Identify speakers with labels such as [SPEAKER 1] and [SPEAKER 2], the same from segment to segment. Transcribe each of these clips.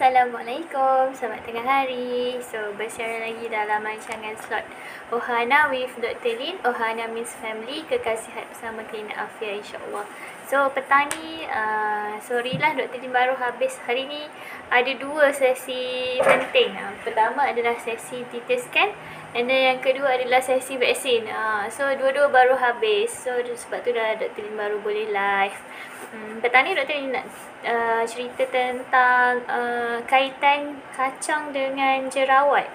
[SPEAKER 1] Assalamualaikum, selamat tengah hari. So, bersiaran lagi dalam rancangan slot Ohana with Dr. Lin. Ohana means family, kekasihan bersama Klinik Afia, insyaAllah. So, petang ni, sorry lah Dr. Lin baru habis. Hari ni ada dua sesi penting. Pertama adalah sesi CT scan, and then yang kedua adalah sesi vaksin. So, dua-dua baru habis. So, sebab tu dah Dr. Lin baru boleh live. Petang ni Dr. Lin nak cerita tentang kaitan kacang dengan jerawat.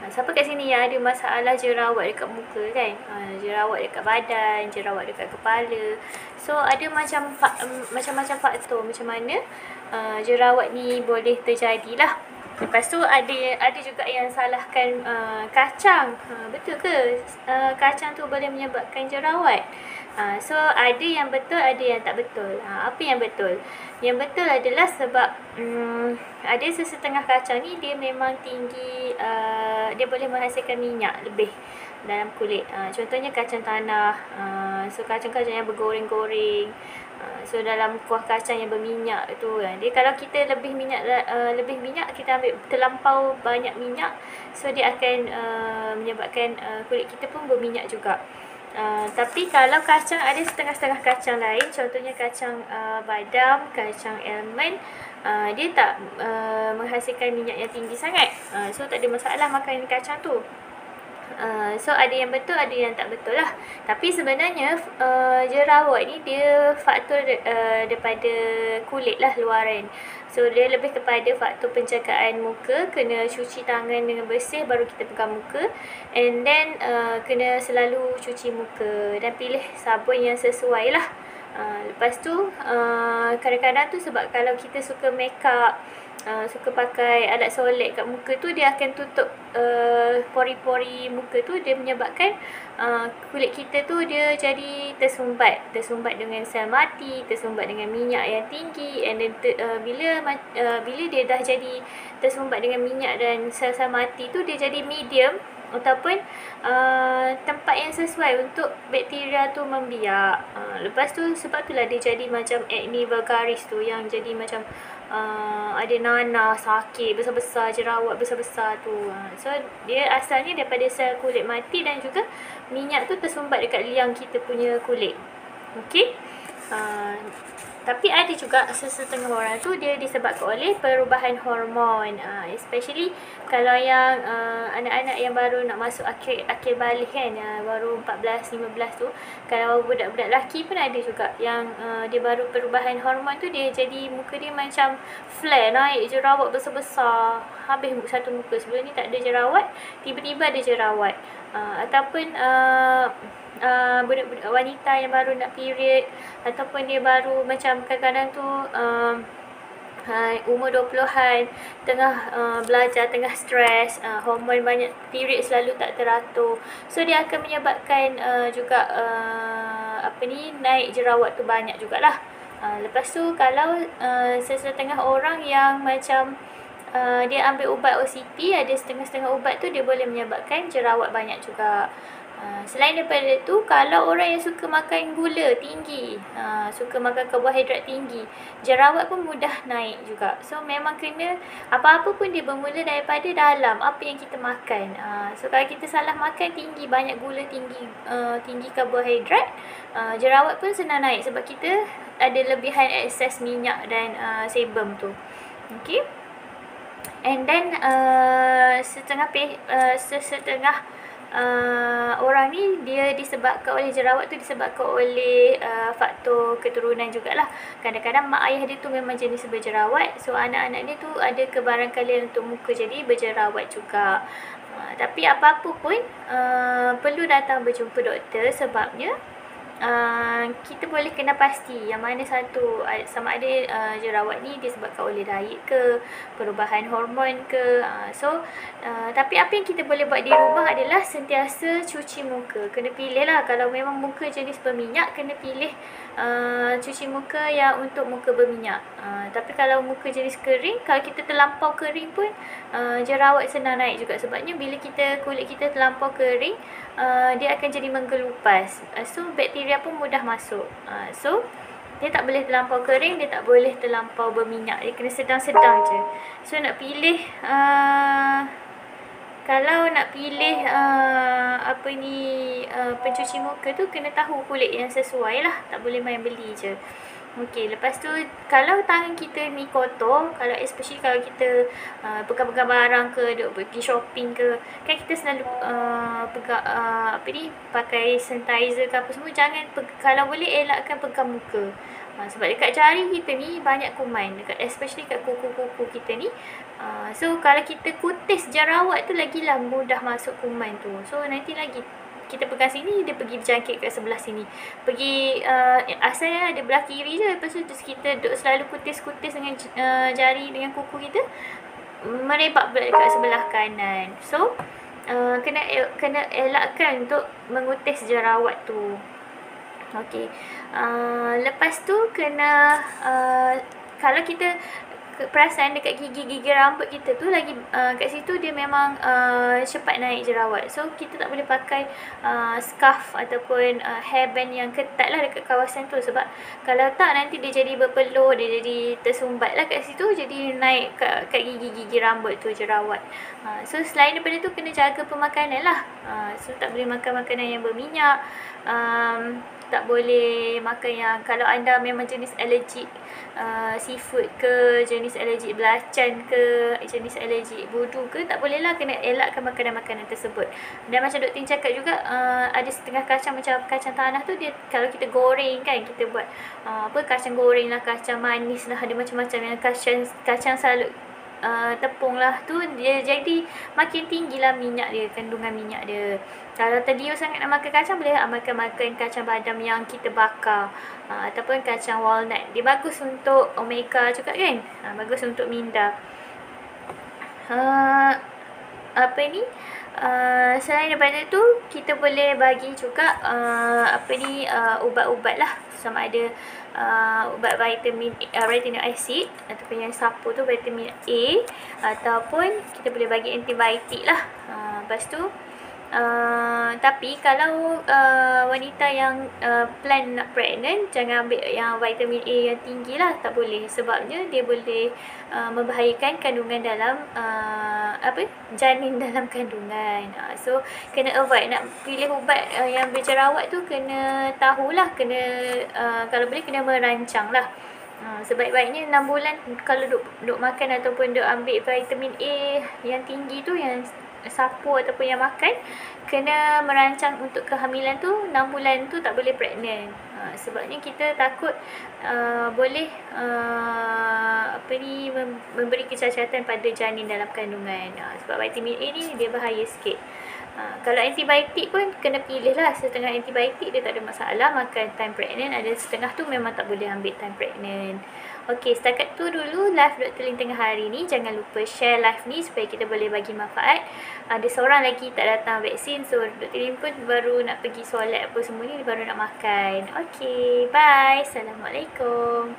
[SPEAKER 1] Siapa kat sini yang ada masalah jerawat dekat muka kan? Jerawat dekat badan, jerawat dekat kepala. So ada macam-macam faktor macam mana jerawat ni boleh terjadi lah. Lepas tu ada juga yang salahkan kacang. Betul ke kacang tu boleh menyebabkan jerawat? So ada yang betul, ada yang tak betul. Apa yang betul? Yang betul adalah sebab ada sesetengah kacang ni dia memang tinggi, dia boleh menghasilkan minyak lebih dalam kulit. Contohnya kacang tanah. So kacang-kacang yang bergoreng-goreng. So dalam kuah kacang yang berminyak tu, dia kalau kita lebih minyak, kita ambil terlampau banyak minyak, so dia akan menyebabkan kulit kita pun berminyak juga. Tapi kalau kacang, ada setengah-setengah kacang lain, contohnya kacang badam, kacang almond, dia tak menghasilkan minyak yang tinggi sangat. So tak ada masalah makan kacang tu. So ada yang betul, ada yang tak betul lah. Tapi sebenarnya jerawat ni dia faktor daripada kulit lah, luaran. So dia lebih kepada faktor penjagaan muka. Kena cuci tangan dengan bersih baru kita pegang muka. And then kena selalu cuci muka dan pilih sabun yang sesuai lah. Lepas tu kadang-kadang tu sebab kalau kita suka make up, suka pakai alat solek kat muka tu, dia akan tutup pori-pori muka tu. Dia menyebabkan kulit kita tu dia jadi tersumbat dengan sel mati, tersumbat dengan minyak yang tinggi. And then bila dia dah jadi tersumbat dengan minyak dan sel-sel mati tu, dia jadi medium ataupun tempat yang sesuai untuk bakteria tu membiak. Lepas tu sebab itulah dia jadi macam acne vulgaris tu, yang jadi macam ada nanah, sakit besar-besar, jerawat besar-besar tu. So dia asalnya daripada sel kulit mati dan juga minyak tu tersumbat dekat liang kita punya kulit. Okey. Tapi ada juga sesetengah orang tu dia disebabkan oleh perubahan hormon, especially kalau yang anak-anak yang baru nak masuk akhir balik kan, baru 14-15 tu. Kalau budak-budak lelaki pun ada juga yang dia baru perubahan hormon tu, dia jadi muka dia macam flare, naik jerawat besar-besar. Habis satu muka, sebelum ni tak ada jerawat, tiba-tiba ada jerawat. Ataupun budak-budak wanita yang baru nak period, ataupun dia baru macam kadang-kadang tu umur 20-an, tengah belajar, tengah stres, hormon banyak, period selalu tak teratur. So dia akan menyebabkan juga naik jerawat tu banyak jugalah. Lepas tu kalau sesetengah orang yang macam dia ambil ubat OCT, ada setengah-setengah ubat tu dia boleh menyebabkan jerawat banyak juga. Selain daripada tu, kalau orang yang suka makan gula tinggi, suka makan karbohidrat tinggi, jerawat pun mudah naik juga. So memang kena, apa-apa pun dia bermula daripada dalam apa yang kita makan. So kalau kita salah makan, tinggi banyak gula, tinggi karbohidrat, jerawat pun senang naik sebab kita ada lebihan ekses minyak dan sebum tu. Okay. And then setengah orang ni dia disebabkan oleh jerawat tu, disebabkan oleh faktor keturunan jugalah. Kadang-kadang mak ayah dia tu memang jenis berjerawat, so anak-anak dia tu ada kebarangkalian untuk muka jadi berjerawat juga. Tapi apa-apa pun perlu datang berjumpa doktor, sebabnya kita boleh kena pasti yang mana satu, sama ada jerawat ni disebabkan oleh diet ke, perubahan hormon ke. Tapi apa yang kita boleh buat di rumah adalah sentiasa cuci muka. Kena pilih lah, kalau memang muka jenis berminyak, kena pilih cuci muka yang untuk muka berminyak. Tapi kalau muka jenis kering, kalau kita terlampau kering pun jerawat senang naik juga. Sebabnya bila kulit kita terlampau kering, dia akan jadi menggelupas. So bakteria pun mudah masuk. So Dia tak boleh terlampau kering, dia tak boleh terlampau berminyak. Dia kena sedang-sedang je. So nak pilih kalau nak pilih pencuci muka tu kena tahu kulit yang sesuai lah. Tak boleh main beli je. Okey, lepas tu kalau tangan kita ni kotor, kalau especially kalau kita pegang-pegang barang ke, duk pergi shopping ke, kan kita selalu pakai sanitizer ke apa semua, jangan kalau boleh elakkan pegang muka. Sebab dekat jari kita ni banyak kuman, especially kat kuku-kuku kita ni. So kalau kita kutis jerawat tu lagilah mudah masuk kuman tu. So nanti lagi kita pegang sini, dia pergi berjangkit kat sebelah sini. Pergi asalnya ada belah kiri je, lepas tu kita duk selalu kutis-kutis dengan jari dengan kuku kita, merebak pula dekat sebelah kanan. So kena elakkan untuk mengutis jerawat tu. Okey. Lepas tu kena kalau kita perasan dekat gigi-gigi rambut kita tu lagi kat situ dia memang cepat naik jerawat. So kita tak boleh pakai scarf ataupun hairband yang ketat lah dekat kawasan tu, sebab kalau tak nanti dia jadi berpeluh, dia jadi tersumbat lah kat situ, jadi naik kat gigi-gigi rambut tu jerawat. So selain daripada tu kena jaga pemakanan lah. So tak boleh makan makanan yang berminyak, tak boleh makan yang, kalau anda memang jenis alergik seafood ke, jenis alergik belacan ke, jenis alergik budu ke, tak boleh lah, kena elakkan makanan-makanan tersebut. Dan macam Dr. Tin cakap juga, ada setengah kacang macam kacang tanah tu, dia kalau kita goreng kan, kita buat kacang goreng lah, kacang manis lah, ada macam-macam yang kacang salut tepung lah tu, dia jadi makin tinggi lah minyak dia, kandungan minyak dia. Kalau tergiur sangat nak makan kacang, boleh makan kacang badam yang kita bakar, ataupun kacang walnut. Dia bagus untuk omega juga kan, bagus untuk minda. Selain daripada tu, kita boleh bagi juga ubat-ubat lah, sama ada ubat vitamin retinoic acid, ataupun yang sapu tu vitamin A, ataupun kita boleh bagi antibiotik lah. Lepas tu tapi kalau wanita yang plan nak pregnant, jangan ambil yang vitamin A yang tinggi lah, tak boleh, sebabnya dia boleh membahayakan kandungan dalam janin dalam kandungan. So kena avoid. Nak pilih ubat yang berjerawat tu kena tahulah, kena kalau boleh kena merancang lah. Sebaik-baiknya 6 bulan kalau duk makan ataupun duk ambil vitamin A yang tinggi tu, yang sapu ataupun yang makan, kena merancang untuk kehamilan tu 6 bulan tu tak boleh pregnant. Sebabnya kita takut boleh memberi kecacatan pada janin dalam kandungan. Sebab vitamin A ni dia bahaya sikit. Kalau antibiotik pun kena pilih lah, setengah antibiotik dia tak ada masalah makan time pregnant, ada setengah tu memang tak boleh ambil time pregnant. Okey, setakat tu dulu live Dr. Lin tengah hari ni. Jangan lupa share live ni supaya kita boleh bagi manfaat. Ada seorang lagi tak datang vaksin, so Dr. Lin pun baru nak pergi solat apa semua ni, baru nak makan. Okey, bye. Assalamualaikum.